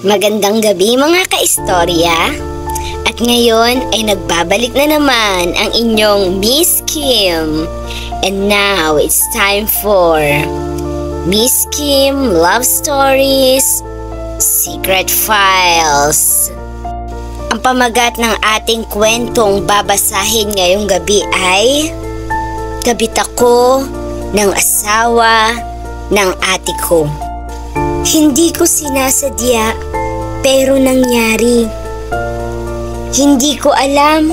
Magandang gabi mga kaistorya. At ngayon ay nagbabalik na naman ang inyong Miss Kim. And now it's time for Miss Kim Love Stories Secret Files. Ang pamagat ng ating kwentong babasahin ngayong gabi ay Kabit ako ng asawa ng ate ko. Hindi ko sinasadya pero nangyari. Hindi ko alam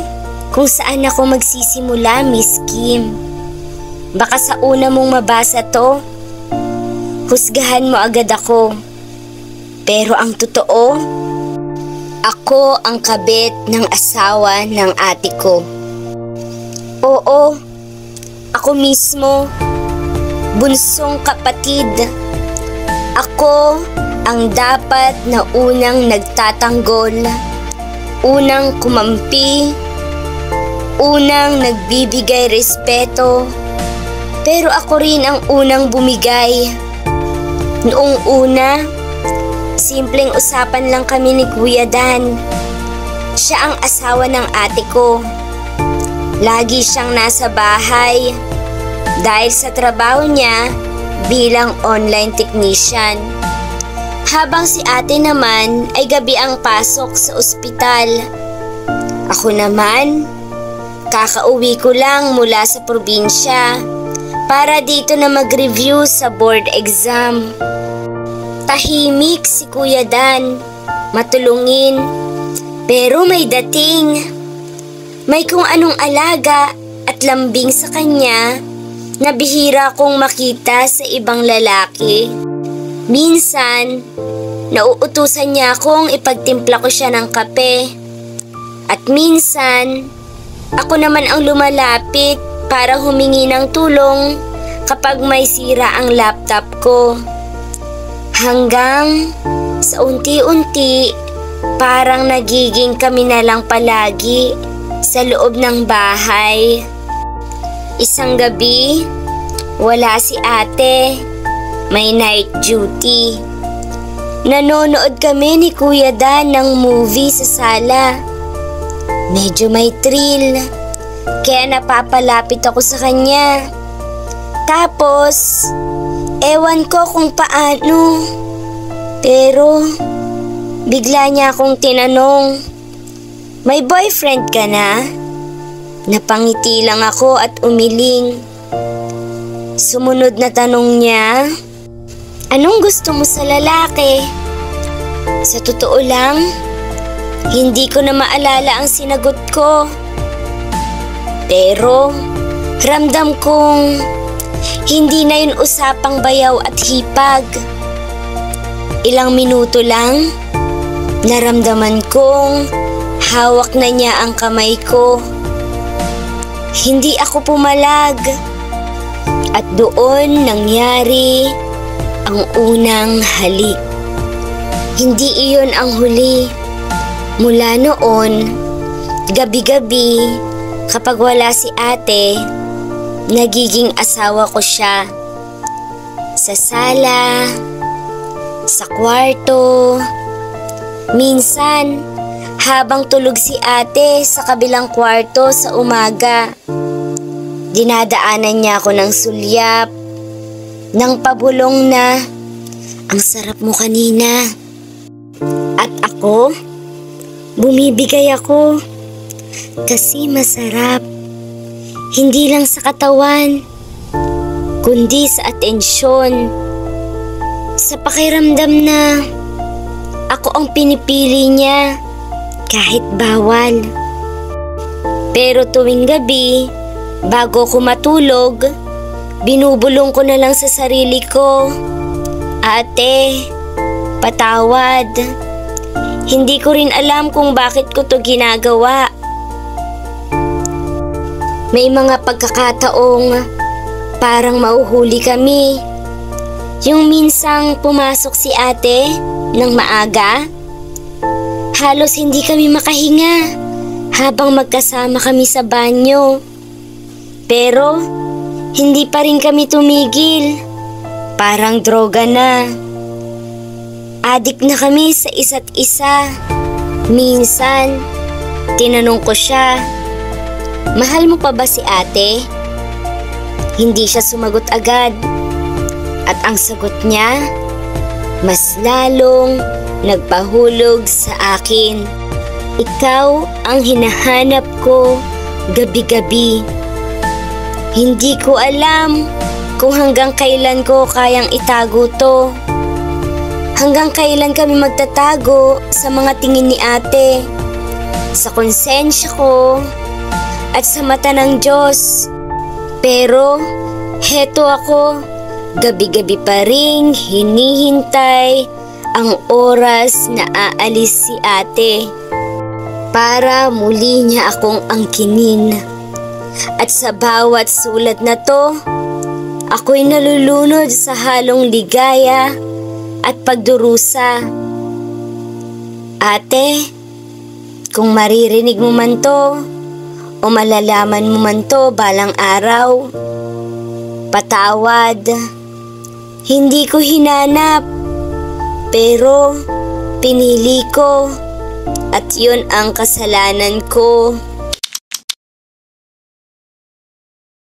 kung saan ako magsisimula, Miss Kim. Baka sa una mong mabasa to, husgahan mo agad ako. Pero ang totoo, ako ang kabit ng asawa ng ate ko. Oo, ako mismo, bunsong kapatid. Ako ang dapat na unang nagtatanggol, unang kumampi, unang nagbibigay respeto, pero ako rin ang unang bumigay. Noong una, simpleng usapan lang kami ni Kuya Dan. Siya ang asawa ng ate ko. Lagi siyang nasa bahay dahil sa trabaho niya bilang online technician. Habang si ate naman ay gabi ang pasok sa ospital. Ako naman, kakauwi ko lang mula sa probinsya para dito na mag-review sa board exam. Tahimik si Kuya Dan, matulungin, pero may dating. May kung anong alaga at lambing sa kanya na bihira kong makita sa ibang lalaki. Minsan, nauutusan niya akong ipagtimpla ko siya ng kape. At minsan, ako naman ang lumalapit para humingi ng tulong kapag may sira ang laptop ko. Hanggang sa unti-unti, parang nagiging kami na lang palagi sa loob ng bahay. Isang gabi, wala si ate. May night duty. Nanonood kami ni Kuya Dan ng movie sa sala. Medyo may thrill, kaya napapalapit ako sa kanya. Tapos, ewan ko kung paano, pero bigla niya akong tinanong, "May boyfriend ka na?" Napangiti lang ako at umiling. Sumunod na tanong niya, "Anong gusto mo sa lalaki?" Sa totoo lang, hindi ko na maalala ang sinagot ko. Pero ramdam kong hindi na yun usapang bayaw at hipag. Ilang minuto lang, naramdaman kong hawak na niya ang kamay ko. Hindi ako pumalag. At doon nangyari ang unang halik. Hindi iyon ang huli. Mula noon, gabi-gabi, kapag wala si ate, nagiging asawa ko siya. Sa sala, sa kwarto, minsan, habang tulog si ate sa kabilang kwarto sa umaga, dinadaanan niya ako ng sulyap, ng pabulong na, "Ang sarap mo kanina." At ako, bumibigay ako kasi masarap. Hindi lang sa katawan, kundi sa atensyon. Sa pakiramdam na ako ang pinipili niya kahit bawal. Pero tuwing gabi, bago ko matulog, binubulong ko na lang sa sarili ko, "Ate, patawad. Hindi ko rin alam kung bakit ko to ginagawa." May mga pagkakataong parang mauhuli kami. Yung minsang pumasok si ate ng maaga, halos hindi kami makahinga habang magkasama kami sa banyo. Pero hindi pa rin kami tumigil. Parang droga na. Adik na kami sa isa't isa. Minsan, tinanong ko siya, "Mahal mo pa ba si ate?" Hindi siya sumagot agad. At ang sagot niya, mas lalong nagpahulog sa akin. Ikaw ang hinahanap ko gabi-gabi. Hindi ko alam kung hanggang kailan ko kayang itago to. Hanggang kailan kami magtatago sa mga tingin ni ate, sa konsensya ko, at sa mata ng Diyos. Pero heto ako, gabi-gabi pa ring hinihintay ang oras na aalis si ate para muli niya akong angkinin. At sa bawat sulat na to, ako'y nalulunod sa halong ligaya at pagdurusa. Ate, kung maririnig mo man to o malalaman mo man to balang araw, patawad. Hindi ko hinanap, pero pinili ko, at yun ang kasalanan ko.